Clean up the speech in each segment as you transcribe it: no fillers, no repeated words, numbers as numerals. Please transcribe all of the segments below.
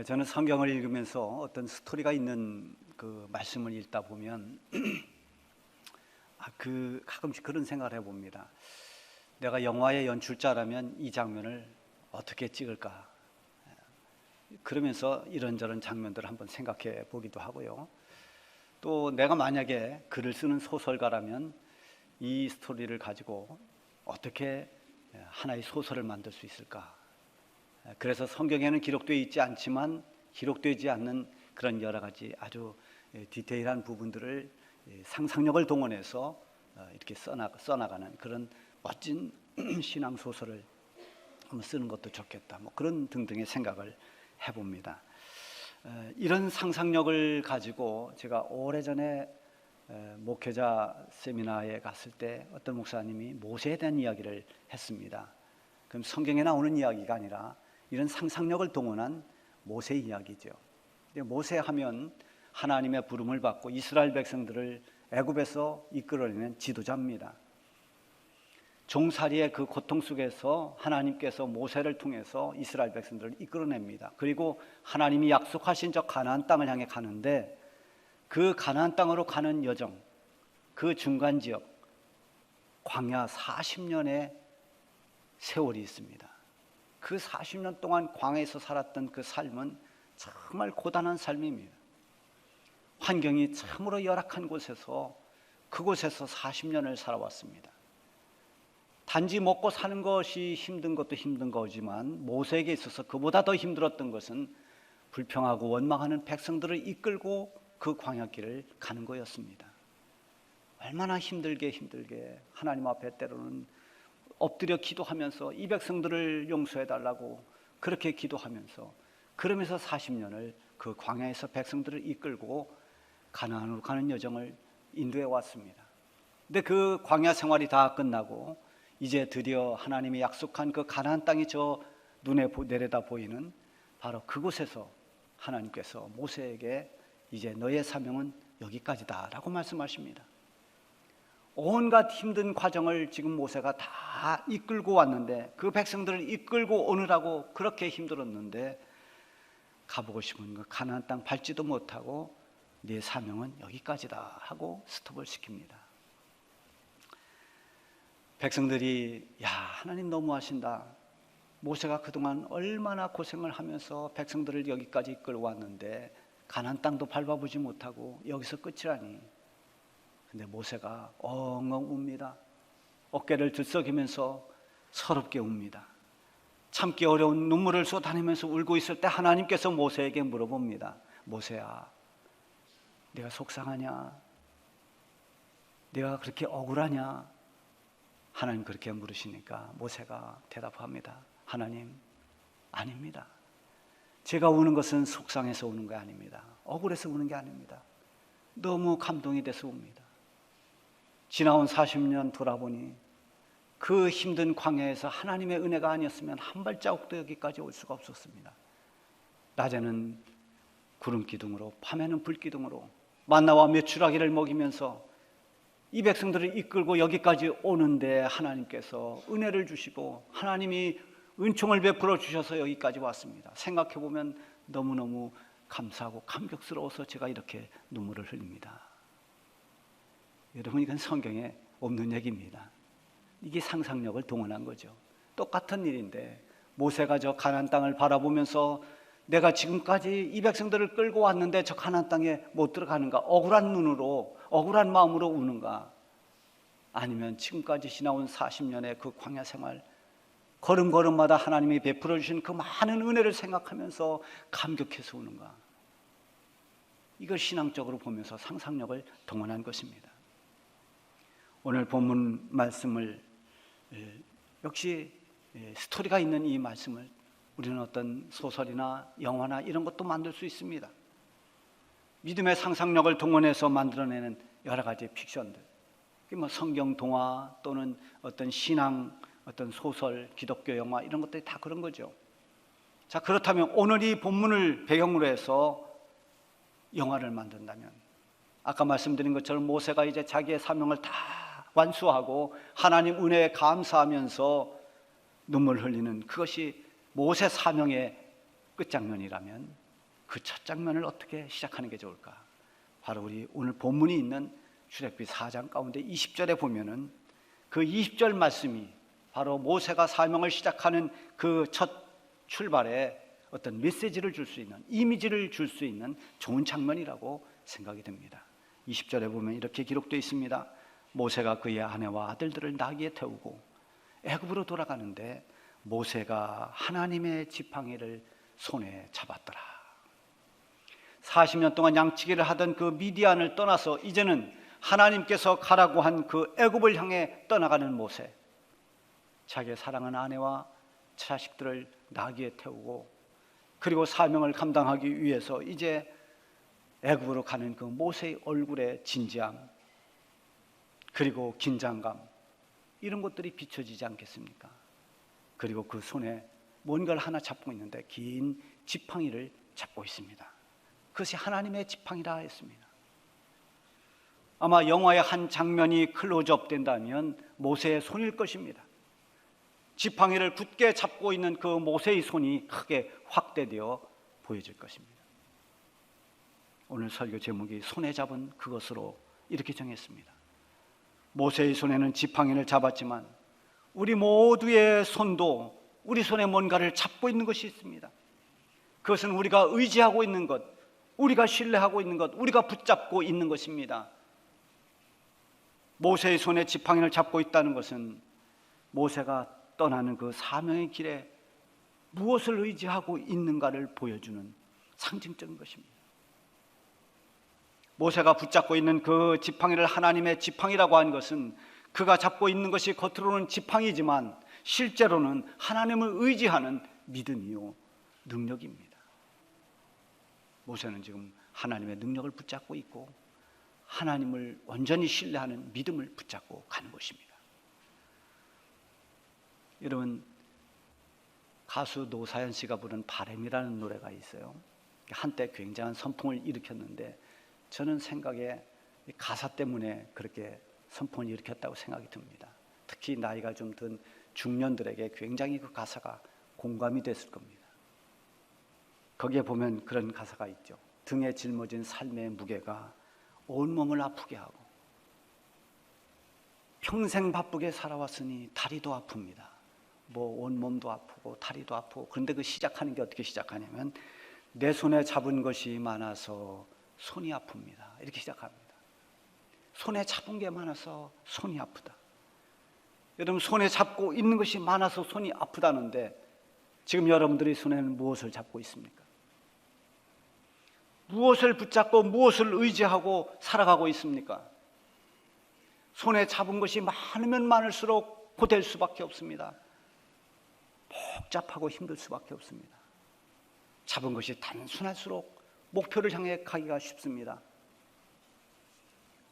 저는 성경을 읽으면서 어떤 스토리가 있는 그 말씀을 읽다 보면 가끔씩 그런 생각을 해봅니다. 내가 영화의 연출자라면 이 장면을 어떻게 찍을까? 그러면서 이런저런 장면들을 한번 생각해 보기도 하고요. 또 내가 만약에 글을 쓰는 소설가라면 이 스토리를 가지고 어떻게 하나의 소설을 만들 수 있을까? 그래서 성경에는 기록되어 있지 않지만 기록되지 않는 그런 여러 가지 아주 디테일한 부분들을 상상력을 동원해서 이렇게 써나가는 그런 멋진 신앙 소설을 한번 쓰는 것도 좋겠다. 그런 등등의 생각을 해봅니다. 이런 상상력을 가지고 제가 오래전에 목회자 세미나에 갔을 때 어떤 목사님이 모세에 대한 이야기를 했습니다. 그럼 성경에 나오는 이야기가 아니라 이런 상상력을 동원한 모세 이야기죠. 모세 하면 하나님의 부름을 받고 이스라엘 백성들을 애굽에서 이끌어내는 지도자입니다. 종살이의 그 고통 속에서 하나님께서 모세를 통해서 이스라엘 백성들을 이끌어냅니다. 그리고 하나님이 약속하신 저 가나안 땅을 향해 가는데 그 가나안 땅으로 가는 여정, 그 중간 지역 광야 40년의 세월이 있습니다. 그 40년 동안 광야에서 살았던 그 삶은 정말 고단한 삶입니다. 환경이 참으로 열악한 곳에서 그곳에서 40년을 살아왔습니다. 단지 먹고 사는 것이 힘든 것도 힘든 거지만 모세에게 있어서 그보다 더 힘들었던 것은 불평하고 원망하는 백성들을 이끌고 그 광야길을 가는 거였습니다. 얼마나 힘들게 하나님 앞에 때로는 엎드려 기도하면서 이 백성들을 용서해달라고 그렇게 기도하면서 그러면서 40년을 그 광야에서 백성들을 이끌고 가나안으로 가는 여정을 인도해 왔습니다. 근데 그 광야 생활이 다 끝나고 이제 드디어 하나님이 약속한 그 가나안 땅이 저 눈에 내려다 보이는 바로 그곳에서 하나님께서 모세에게 이제 너의 사명은 여기까지다 라고 말씀하십니다. 온갖 힘든 과정을 지금 모세가 다 이끌고 왔는데 그 백성들을 이끌고 오느라고 그렇게 힘들었는데 가보고 싶은 그 가나안 땅 밟지도 못하고 네 사명은 여기까지다 하고 스톱을 시킵니다. 백성들이 야 하나님 너무하신다. 모세가 그동안 얼마나 고생을 하면서 백성들을 여기까지 이끌고 왔는데 가나안 땅도 밟아보지 못하고 여기서 끝이라니. 근데 모세가 엉엉 웁니다. 어깨를 들썩이면서 서럽게 웁니다. 참기 어려운 눈물을 쏟아내면서 울고 있을 때 하나님께서 모세에게 물어봅니다. 모세야, 네가 속상하냐? 네가 그렇게 억울하냐? 하나님 그렇게 물으시니까 모세가 대답합니다. 하나님, 아닙니다. 제가 우는 것은 속상해서 우는 게 아닙니다. 억울해서 우는 게 아닙니다. 너무 감동이 돼서 웁니다. 지나온 40년 돌아보니 그 힘든 광야에서 하나님의 은혜가 아니었으면 한 발자국도 여기까지 올 수가 없었습니다. 낮에는 구름 기둥으로 밤에는 불 기둥으로 만나와 메추라기를 먹이면서 이 백성들을 이끌고 여기까지 오는데 하나님께서 은혜를 주시고 하나님이 은총을 베풀어 주셔서 여기까지 왔습니다. 생각해 보면 너무너무 감사하고 감격스러워서 제가 이렇게 눈물을 흘립니다. 여러분, 이건 성경에 없는 얘기입니다. 이게 상상력을 동원한 거죠. 똑같은 일인데 모세가 저 가나안 땅을 바라보면서 내가 지금까지 이 백성들을 끌고 왔는데 저 가나안 땅에 못 들어가는가? 억울한 눈으로 억울한 마음으로 우는가? 아니면 지금까지 지나온 40년의 그 광야 생활 걸음걸음마다 하나님이 베풀어 주신 그 많은 은혜를 생각하면서 감격해서 우는가? 이걸 신앙적으로 보면서 상상력을 동원한 것입니다. 오늘 본문 말씀을 역시 스토리가 있는 이 말씀을 우리는 어떤 소설이나 영화나 이런 것도 만들 수 있습니다. 믿음의 상상력을 동원해서 만들어내는 여러 가지 픽션들, 성경 동화 또는 어떤 신앙, 어떤 소설, 기독교 영화 이런 것들이 다 그런 거죠. 자, 그렇다면 오늘 이 본문을 배경으로 해서 영화를 만든다면 아까 말씀드린 것처럼 모세가 이제 자기의 사명을 다 완수하고 하나님 은혜에 감사하면서 눈물 흘리는 그것이 모세 사명의 끝장면이라면 그 첫 장면을 어떻게 시작하는 게 좋을까? 바로 우리 오늘 본문이 있는 출애굽기 4장 가운데 20절에 보면은 그 20절 말씀이 바로 모세가 사명을 시작하는 그 첫 출발에 어떤 메시지를 줄 수 있는, 이미지를 줄 수 있는 좋은 장면이라고 생각이 됩니다. 20절에 보면 이렇게 기록되어 있습니다. 모세가 그의 아내와 아들들을 나귀에 태우고 애굽으로 돌아가는데 모세가 하나님의 지팡이를 손에 잡았더라. 40년 동안 양치기를 하던 그 미디안을 떠나서 이제는 하나님께서 가라고 한 그 애굽을 향해 떠나가는 모세, 자기의 사랑하는 아내와 자식들을 나귀에 태우고 그리고 사명을 감당하기 위해서 이제 애굽으로 가는 그 모세의 얼굴에 진지함 그리고 긴장감, 이런 것들이 비춰지지 않겠습니까? 그리고 그 손에 뭔가를 하나 잡고 있는데 긴 지팡이를 잡고 있습니다. 그것이 하나님의 지팡이라 했습니다. 아마 영화의 한 장면이 클로즈업 된다면 모세의 손일 것입니다. 지팡이를 굳게 잡고 있는 그 모세의 손이 크게 확대되어 보여질 것입니다. 오늘 설교 제목이 손에 잡은 그것으로 이렇게 정했습니다. 모세의 손에는 지팡이를 잡았지만 우리 모두의 손도 우리 손에 뭔가를 잡고 있는 것이 있습니다. 그것은 우리가 의지하고 있는 것, 우리가 신뢰하고 있는 것, 우리가 붙잡고 있는 것입니다. 모세의 손에 지팡이를 잡고 있다는 것은 모세가 떠나는 그 사명의 길에 무엇을 의지하고 있는가를 보여주는 상징적인 것입니다. 모세가 붙잡고 있는 그 지팡이를 하나님의 지팡이라고 하는 것은 그가 잡고 있는 것이 겉으로는 지팡이지만 실제로는 하나님을 의지하는 믿음이요 능력입니다. 모세는 지금 하나님의 능력을 붙잡고 있고 하나님을 완전히 신뢰하는 믿음을 붙잡고 가는 것입니다. 여러분, 가수 노사연 씨가 부른 바람이라는 노래가 있어요. 한때 굉장한 선풍을 일으켰는데 저는 생각에 가사 때문에 그렇게 선풍을 일으켰다고 생각이 듭니다. 특히 나이가 좀 든 중년들에게 굉장히 그 가사가 공감이 됐을 겁니다. 거기에 보면 그런 가사가 있죠. 등에 짊어진 삶의 무게가 온몸을 아프게 하고 평생 바쁘게 살아왔으니 다리도 아픕니다. 뭐 온몸도 아프고 다리도 아프고. 그런데 그 시작하는 게 어떻게 시작하냐면 내 손에 잡은 것이 많아서 손이 아픕니다. 이렇게 시작합니다. 손에 잡은 게 많아서 손이 아프다. 여러분, 손에 잡고 있는 것이 많아서 손이 아프다는데 지금 여러분들의 손에는 무엇을 잡고 있습니까? 무엇을 붙잡고 무엇을 의지하고 살아가고 있습니까? 손에 잡은 것이 많으면 많을수록 고될 수밖에 없습니다. 복잡하고 힘들 수밖에 없습니다. 잡은 것이 단순할수록 목표를 향해 가기가 쉽습니다.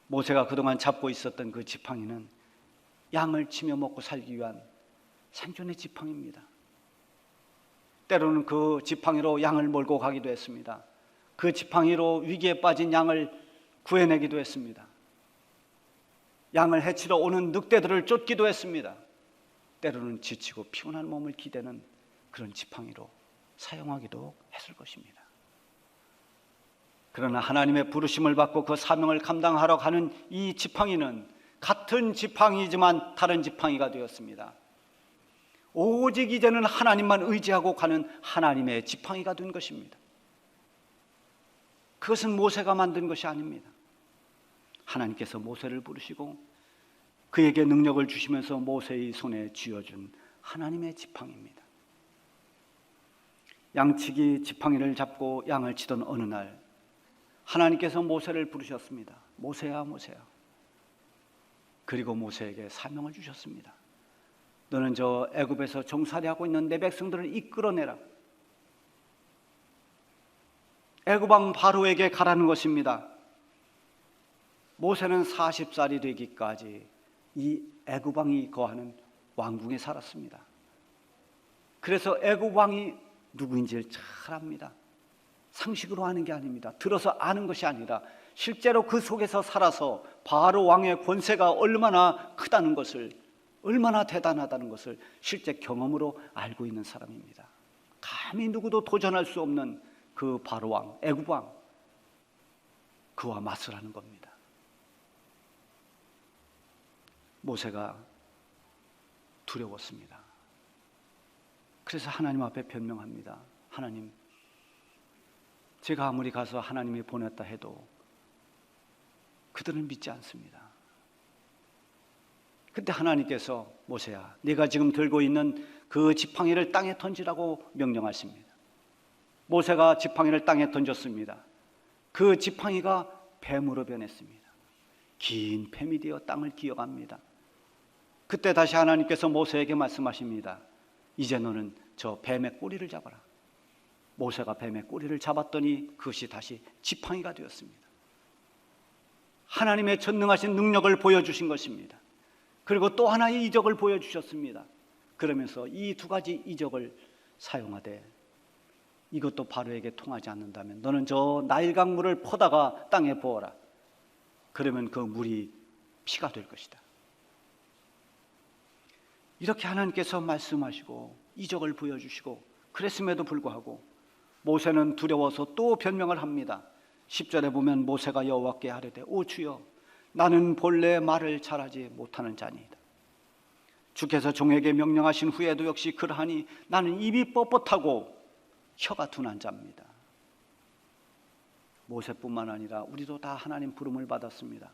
모세가 그동안 잡고 있었던 그 지팡이는 양을 치며 먹고 살기 위한 생존의 지팡이입니다. 때로는 그 지팡이로 양을 몰고 가기도 했습니다. 그 지팡이로 위기에 빠진 양을 구해내기도 했습니다. 양을 해치러 오는 늑대들을 쫓기도 했습니다. 때로는 지치고 피곤한 몸을 기대는 그런 지팡이로 사용하기도 했을 것입니다. 그러나 하나님의 부르심을 받고 그 사명을 감당하러 가는 이 지팡이는 같은 지팡이지만 다른 지팡이가 되었습니다. 오직 이제는 하나님만 의지하고 가는 하나님의 지팡이가 된 것입니다. 그것은 모세가 만든 것이 아닙니다. 하나님께서 모세를 부르시고 그에게 능력을 주시면서 모세의 손에 쥐어준 하나님의 지팡이입니다. 양치기 지팡이를 잡고 양을 치던 어느 날 하나님께서 모세를 부르셨습니다. 모세야, 모세야. 그리고 모세에게 사명을 주셨습니다. 너는 저 애굽에서 종살이하고 있는 내 백성들을 이끌어내라. 애굽 왕 바로에게 가라는 것입니다. 모세는 40살이 되기까지 이 애굽 왕이 거하는 왕궁에 살았습니다. 그래서 애굽 왕이 누구인지를 잘 압니다. 상식으로 아는 게 아닙니다. 들어서 아는 것이 아니라 실제로 그 속에서 살아서 바로 왕의 권세가 얼마나 크다는 것을, 얼마나 대단하다는 것을 실제 경험으로 알고 있는 사람입니다. 감히 누구도 도전할 수 없는 그 바로 왕, 애굽 왕, 그와 맞서라는 겁니다. 모세가 두려웠습니다. 그래서 하나님 앞에 변명합니다. 하나님, 제가 아무리 가서 하나님이 보냈다 해도 그들은 믿지 않습니다. 그때 하나님께서 모세야, 네가 지금 들고 있는 그 지팡이를 땅에 던지라고 명령하십니다. 모세가 지팡이를 땅에 던졌습니다. 그 지팡이가 뱀으로 변했습니다. 긴 뱀이 되어 땅을 기어갑니다. 그때 다시 하나님께서 모세에게 말씀하십니다. 이제 너는 저 뱀의 꼬리를 잡아라. 모세가 뱀의 꼬리를 잡았더니 그것이 다시 지팡이가 되었습니다. 하나님의 전능하신 능력을 보여주신 것입니다. 그리고 또 하나의 이적을 보여주셨습니다. 그러면서 이 두 가지 이적을 사용하되 이것도 바로에게 통하지 않는다면 너는 저 나일강 물을 퍼다가 땅에 부어라. 그러면 그 물이 피가 될 것이다. 이렇게 하나님께서 말씀하시고 이적을 보여주시고 그랬음에도 불구하고 모세는 두려워서 또 변명을 합니다. 10절에 보면 모세가 여호와께 아뢰되 오 주여, 나는 본래 말을 잘하지 못하는 자니이다. 주께서 종에게 명령하신 후에도 역시 그러하니 나는 입이 뻣뻣하고 혀가 둔한 자입니다. 모세뿐만 아니라 우리도 다 하나님 부름을 받았습니다.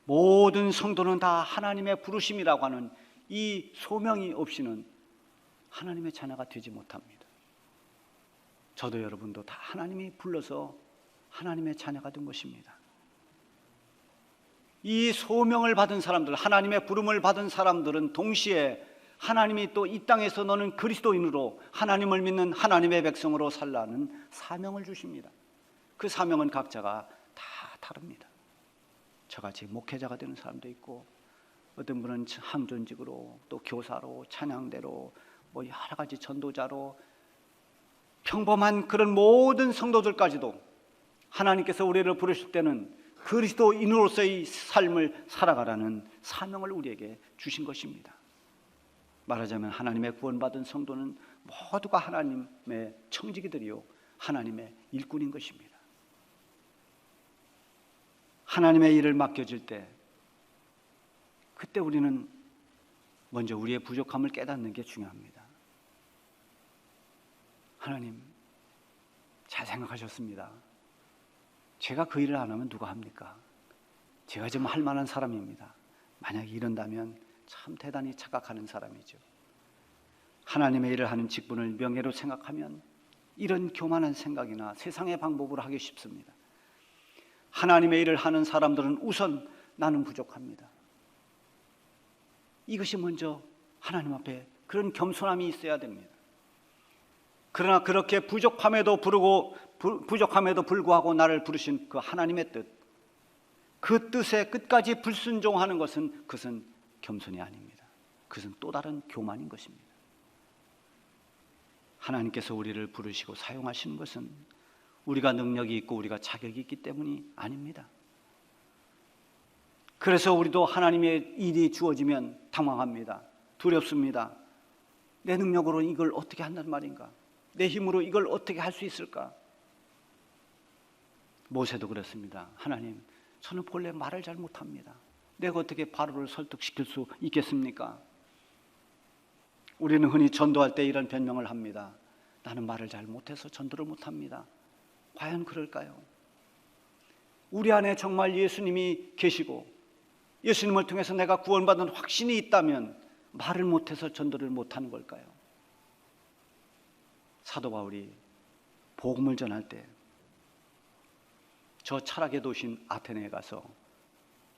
모든 성도는 다 하나님의 부르심이라고 하는 이 소명이 없이는 하나님의 자녀가 되지 못합니다. 저도 여러분도 다 하나님이 불러서 하나님의 자녀가 된 것입니다. 이 소명을 받은 사람들, 하나님의 부름을 받은 사람들은 동시에 하나님이 또 이 땅에서 너는 그리스도인으로 하나님을 믿는 하나님의 백성으로 살라는 사명을 주십니다. 그 사명은 각자가 다 다릅니다. 저같이 목회자가 되는 사람도 있고, 어떤 분은 항존직으로, 또 교사로, 찬양대로, 뭐 여러 가지 전도자로, 평범한 그런 모든 성도들까지도 하나님께서 우리를 부르실 때는 그리스도인으로서의 삶을 살아가라는 사명을 우리에게 주신 것입니다. 말하자면 하나님의 구원받은 성도는 모두가 하나님의 청지기들이요 하나님의 일꾼인 것입니다. 하나님의 일을 맡겨질 때 그때 우리는 먼저 우리의 부족함을 깨닫는 게 중요합니다. 하나님, 잘 생각하셨습니다. 제가 그 일을 안 하면 누가 합니까? 제가 좀 할 만한 사람입니다. 만약에 이런다면 참 대단히 착각하는 사람이죠. 하나님의 일을 하는 직분을 명예로 생각하면 이런 교만한 생각이나 세상의 방법으로 하기 쉽습니다. 하나님의 일을 하는 사람들은 우선 나는 부족합니다. 이것이 먼저 하나님 앞에 그런 겸손함이 있어야 됩니다. 그러나 그렇게 부족함에도 불구하고 나를 부르신 그 하나님의 뜻, 그 뜻에 끝까지 불순종하는 것은 그것은 겸손이 아닙니다. 그것은 또 다른 교만인 것입니다. 하나님께서 우리를 부르시고 사용하시는 것은 우리가 능력이 있고 우리가 자격이 있기 때문이 아닙니다. 그래서 우리도 하나님의 일이 주어지면 당황합니다. 두렵습니다. 내 능력으로 이걸 어떻게 한단 말인가? 내 힘으로 이걸 어떻게 할 수 있을까? 모세도 그랬습니다. 하나님, 저는 본래 말을 잘 못합니다. 내가 어떻게 바로를 설득시킬 수 있겠습니까? 우리는 흔히 전도할 때 이런 변명을 합니다. 나는 말을 잘 못해서 전도를 못합니다. 과연 그럴까요? 우리 안에 정말 예수님이 계시고 예수님을 통해서 내가 구원받은 확신이 있다면 말을 못해서 전도를 못하는 걸까요? 사도 바울이 복음을 전할 때 저 철학의 도시인 아테네에 가서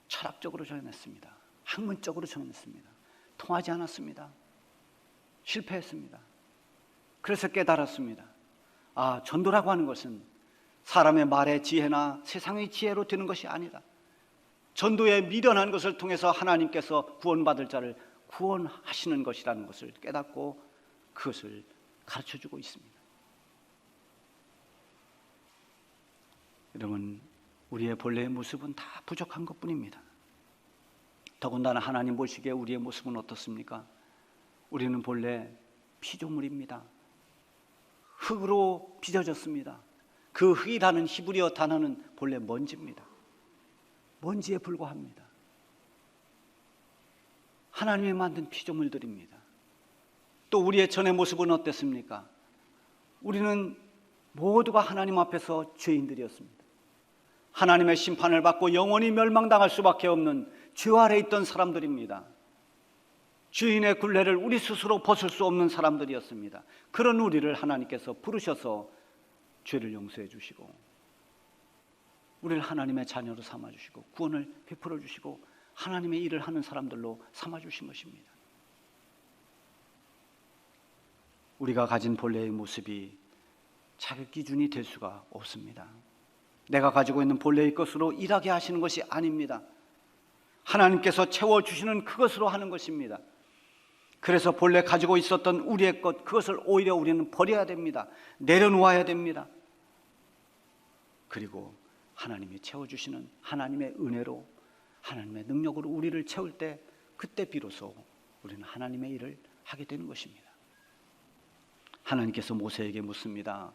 철학적으로 전했습니다. 학문적으로 전했습니다. 통하지 않았습니다. 실패했습니다. 그래서 깨달았습니다. 아, 전도라고 하는 것은 사람의 말의 지혜나 세상의 지혜로 되는 것이 아니다. 전도에 미련한 것을 통해서 하나님께서 구원받을 자를 구원하시는 것이라는 것을 깨닫고 그것을 가르쳐주고 있습니다. 여러분, 우리의 본래의 모습은 다 부족한 것뿐입니다. 더군다나 하나님 보시기에 우리의 모습은 어떻습니까? 우리는 본래 피조물입니다. 흙으로 빚어졌습니다. 그 흙이라는 히브리어 단어는 본래 먼지입니다. 먼지에 불과합니다. 하나님이 만든 피조물들입니다. 또 우리의 전의 모습은 어땠습니까? 우리는 모두가 하나님 앞에서 죄인들이었습니다. 하나님의 심판을 받고 영원히 멸망당할 수밖에 없는 죄 아래 있던 사람들입니다. 주인의 굴레를 우리 스스로 벗을 수 없는 사람들이었습니다. 그런 우리를 하나님께서 부르셔서 죄를 용서해 주시고 우리를 하나님의 자녀로 삼아주시고 구원을 베풀어 주시고 하나님의 일을 하는 사람들로 삼아주신 것입니다. 우리가 가진 본래의 모습이 자격 기준이 될 수가 없습니다. 내가 가지고 있는 본래의 것으로 일하게 하시는 것이 아닙니다. 하나님께서 채워주시는 그것으로 하는 것입니다. 그래서 본래 가지고 있었던 우리의 것, 그것을 오히려 우리는 버려야 됩니다. 내려놓아야 됩니다. 그리고 하나님이 채워주시는 하나님의 은혜로, 하나님의 능력으로 우리를 채울 때, 그때 비로소 우리는 하나님의 일을 하게 되는 것입니다. 하나님께서 모세에게 묻습니다.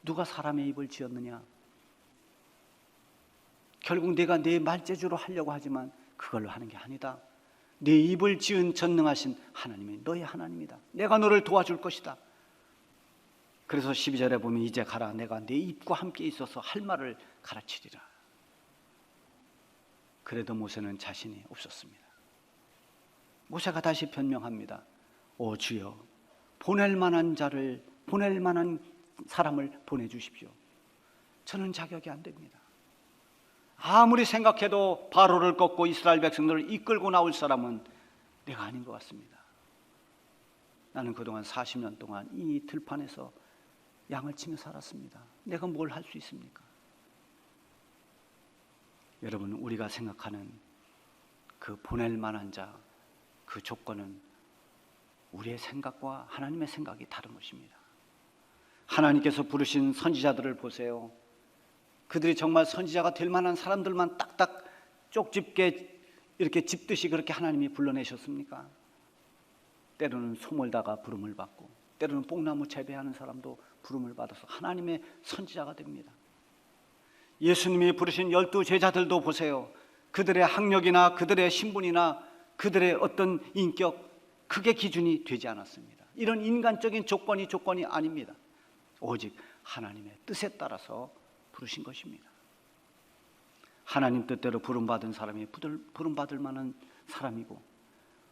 누가 사람의 입을 지었느냐? 결국 내가 내 말재주로 하려고 하지만 그걸로 하는 게 아니다. 내 입을 지은 전능하신 하나님이 너의 하나님이다. 내가 너를 도와줄 것이다. 그래서 12절에 보면 이제 가라. 내가 내 입과 함께 있어서 할 말을 가르치리라. 그래도 모세는 자신이 없었습니다. 모세가 다시 변명합니다. 오 주여, 보낼 만한 자를, 보낼 만한 사람을 보내주십시오. 저는 자격이 안 됩니다. 아무리 생각해도 바로를 꺾고 이스라엘 백성들을 이끌고 나올 사람은 내가 아닌 것 같습니다. 나는 그동안 40년 동안 이 들판에서 양을 치며 살았습니다. 내가 뭘 할 수 있습니까? 여러분, 우리가 생각하는 그 보낼 만한 자, 그 조건은 우리의 생각과 하나님의 생각이 다른 것입니다. 하나님께서 부르신 선지자들을 보세요. 그들이 정말 선지자가 될 만한 사람들만 딱딱 쪽집게 이렇게 집듯이 그렇게 하나님이 불러내셨습니까? 때로는 소몰다가 부름을 받고, 때로는 뽕나무 재배하는 사람도 부름을 받아서 하나님의 선지자가 됩니다. 예수님이 부르신 12 제자들도 보세요. 그들의 학력이나 그들의 신분이나 그들의 어떤 인격, 그게 기준이 되지 않았습니다. 이런 인간적인 조건이 아닙니다. 오직 하나님의 뜻에 따라서 부르신 것입니다. 하나님 뜻대로 부름받은 사람이 부름받을 만한 사람이고,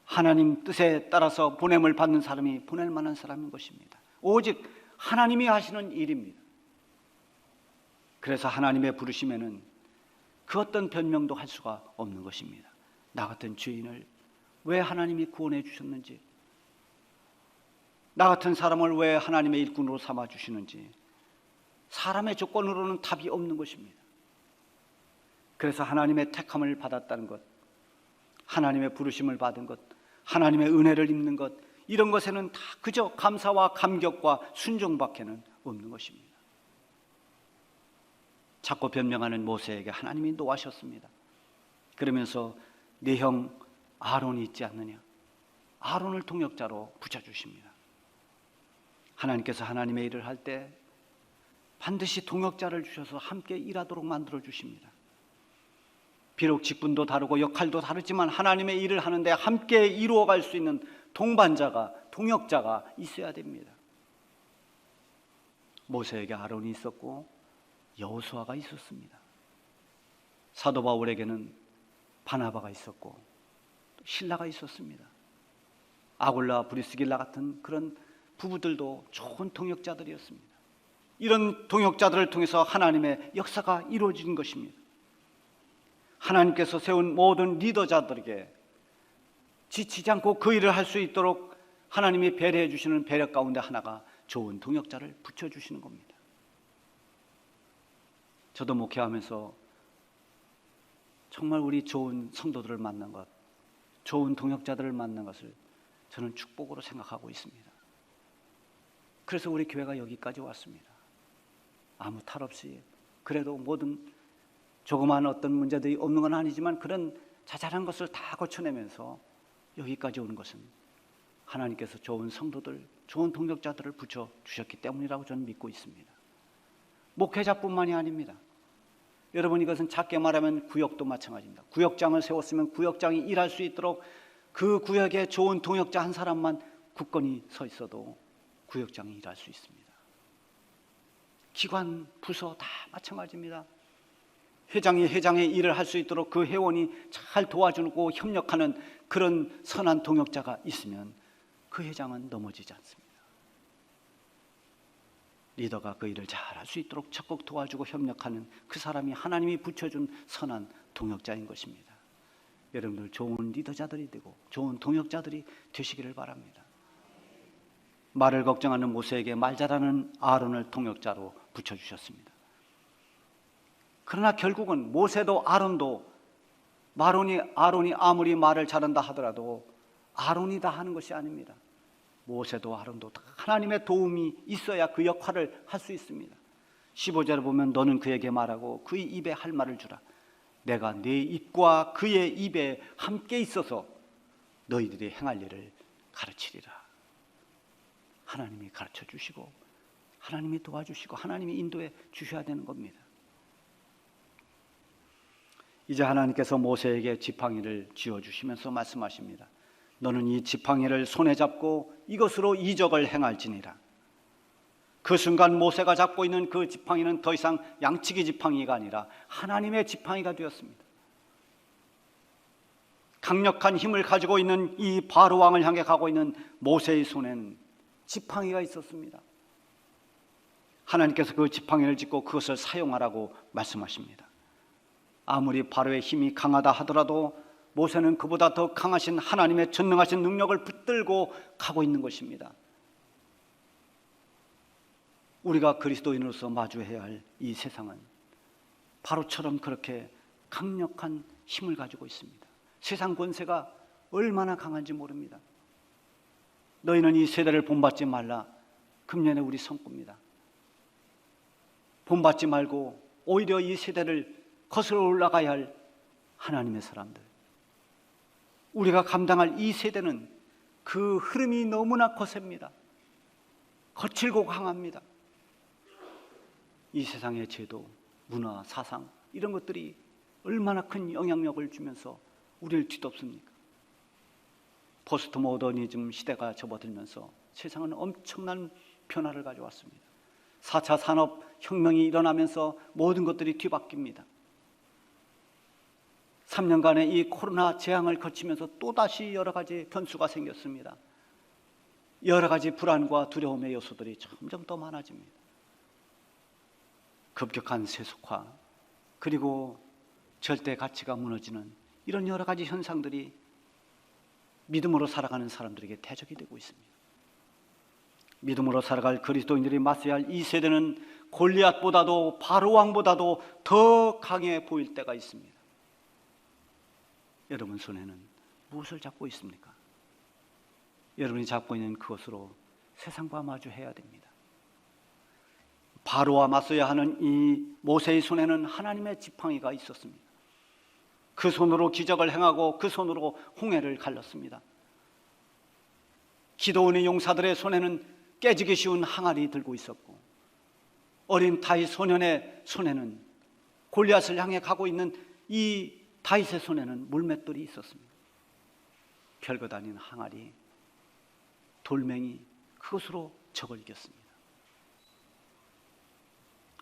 하나님 뜻에 따라서 보냄을 받는 사람이 보낼 만한 사람인 것입니다. 오직 하나님이 하시는 일입니다. 그래서 하나님의 부르심에는 그 어떤 변명도 할 수가 없는 것입니다. 나 같은 죄인을 왜 하나님이 구원해 주셨는지, 나 같은 사람을 왜 하나님의 일꾼으로 삼아 주시는지, 사람의 조건으로는 답이 없는 것입니다. 그래서 하나님의 택함을 받았다는 것, 하나님의 부르심을 받은 것, 하나님의 은혜를 입는 것, 이런 것에는 다 그저 감사와 감격과 순종밖에는 없는 것입니다. 자꾸 변명하는 모세에게 하나님이 노하셨습니다. 그러면서 네 형 아론이 있지 않느냐, 아론을 동역자로 붙여주십니다. 하나님께서 하나님의 일을 할 때 반드시 동역자를 주셔서 함께 일하도록 만들어 주십니다. 비록 직분도 다르고 역할도 다르지만 하나님의 일을 하는데 함께 이루어갈 수 있는 동반자가, 동역자가 있어야 됩니다. 모세에게 아론이 있었고 여호수아가 있었습니다. 사도 바울에게는 바나바가 있었고 실라가 있었습니다. 아굴라, 브리스길라 같은 그런 부부들도 좋은 동역자들이었습니다. 이런 동역자들을 통해서 하나님의 역사가 이루어진 것입니다. 하나님께서 세운 모든 리더자들에게 지치지 않고 그 일을 할 수 있도록 하나님이 배려해 주시는 배려 가운데 하나가 좋은 동역자를 붙여주시는 겁니다. 저도 목회하면서 정말 우리 좋은 성도들을 만난 것, 좋은 동역자들을 만난 것을 저는 축복으로 생각하고 있습니다. 그래서 우리 교회가 여기까지 왔습니다. 아무 탈 없이, 그래도 모든 조그마한 어떤 문제들이 없는 건 아니지만 그런 자잘한 것을 다 고쳐내면서 여기까지 오는 것은 하나님께서 좋은 성도들, 좋은 동역자들을 붙여주셨기 때문이라고 저는 믿고 있습니다. 목회자뿐만이 아닙니다. 여러분, 이것은 작게 말하면 구역도 마찬가지입니다. 구역장을 세웠으면 구역장이 일할 수 있도록 그 구역에 좋은 동역자 한 사람만 굳건히 서 있어도 구역장이 일할 수 있습니다. 기관, 부서 다 마찬가지입니다. 회장이 회장의 일을 할 수 있도록 그 회원이 잘 도와주고 협력하는 그런 선한 동역자가 있으면 그 회장은 넘어지지 않습니다. 리더가 그 일을 잘 할 수 있도록 적극 도와주고 협력하는 그 사람이 하나님이 붙여준 선한 동역자인 것입니다. 여러분들 좋은 리더자들이 되고 좋은 동역자들이 되시기를 바랍니다. 말을 걱정하는 모세에게 말 잘하는 아론을 동역자로 붙여주셨습니다. 그러나 결국은 모세도 아론도 아론이 아무리 말을 잘한다 하더라도 아론이 다 하는 것이 아닙니다. 모세도 아론도 다 하나님의 도움이 있어야 그 역할을 할 수 있습니다. 15절을 보면 너는 그에게 말하고 그의 입에 할 말을 주라. 내가 네 입과 그의 입에 함께 있어서 너희들이 행할 일을 가르치리라. 하나님이 가르쳐 주시고 하나님이 도와주시고 하나님이 인도해 주셔야 되는 겁니다. 이제 하나님께서 모세에게 지팡이를 쥐어주시면서 말씀하십니다. 너는 이 지팡이를 손에 잡고 이것으로 이적을 행할지니라. 그 순간 모세가 잡고 있는 그 지팡이는 더 이상 양치기 지팡이가 아니라 하나님의 지팡이가 되었습니다. 강력한 힘을 가지고 있는 이 바로 왕을 향해 가고 있는 모세의 손에는 지팡이가 있었습니다. 하나님께서 그 지팡이를 짚고 그것을 사용하라고 말씀하십니다. 아무리 바로의 힘이 강하다 하더라도 모세는 그보다 더 강하신 하나님의 전능하신 능력을 붙들고 가고 있는 것입니다. 우리가 그리스도인으로서 마주해야 할 이 세상은 바로처럼 그렇게 강력한 힘을 가지고 있습니다. 세상 권세가 얼마나 강한지 모릅니다. 너희는 이 세대를 본받지 말라. 금년에 우리 선포입니다. 본받지 말고 오히려 이 세대를 거슬러 올라가야 할 하나님의 사람들, 우리가 감당할 이 세대는 그 흐름이 너무나 거셉니다. 거칠고 강합니다. 이 세상의 제도, 문화, 사상 이런 것들이 얼마나 큰 영향력을 주면서 우리를 뒤덮습니까? 포스트 모더니즘 시대가 접어들면서 세상은 엄청난 변화를 가져왔습니다. 4차 산업혁명이 일어나면서 모든 것들이 뒤바뀝니다. 3년간의 이 코로나 재앙을 거치면서 또다시 여러 가지 변수가 생겼습니다. 여러 가지 불안과 두려움의 요소들이 점점 더 많아집니다. 급격한 세속화, 그리고 절대 가치가 무너지는 이런 여러 가지 현상들이 믿음으로 살아가는 사람들에게 대적이 되고 있습니다. 믿음으로 살아갈 그리스도인들이 맞서야 할 이 세대는 골리앗보다도 바로왕보다도 더 강해 보일 때가 있습니다. 여러분 손에는 무엇을 잡고 있습니까? 여러분이 잡고 있는 그것으로 세상과 마주해야 됩니다. 바로와 맞서야 하는 이 모세의 손에는 하나님의 지팡이가 있었습니다. 그 손으로 기적을 행하고 그 손으로 홍해를 갈랐습니다. 기도원의 용사들의 손에는 깨지기 쉬운 항아리 들고 있었고, 어린 다윗 소년의 손에는 골리앗을 향해 가고 있는 이 다윗의 손에는 물맷돌이 있었습니다. 별것 아닌 항아리, 돌멩이, 그것으로 적을 이겼습니다.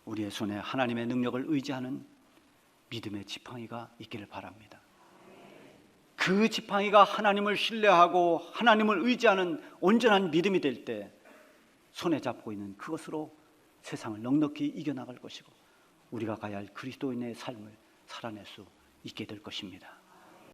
우리의 손에 하나님의 능력을 의지하는 믿음의 지팡이가 있기를 바랍니다. 그 지팡이가 하나님을 신뢰하고 하나님을 의지하는 온전한 믿음이 될 때 손에 잡고 있는 그것으로 세상을 넉넉히 이겨나갈 것이고 우리가 가야 할 그리스도인의 삶을 살아낼 수 있게 될 것입니다.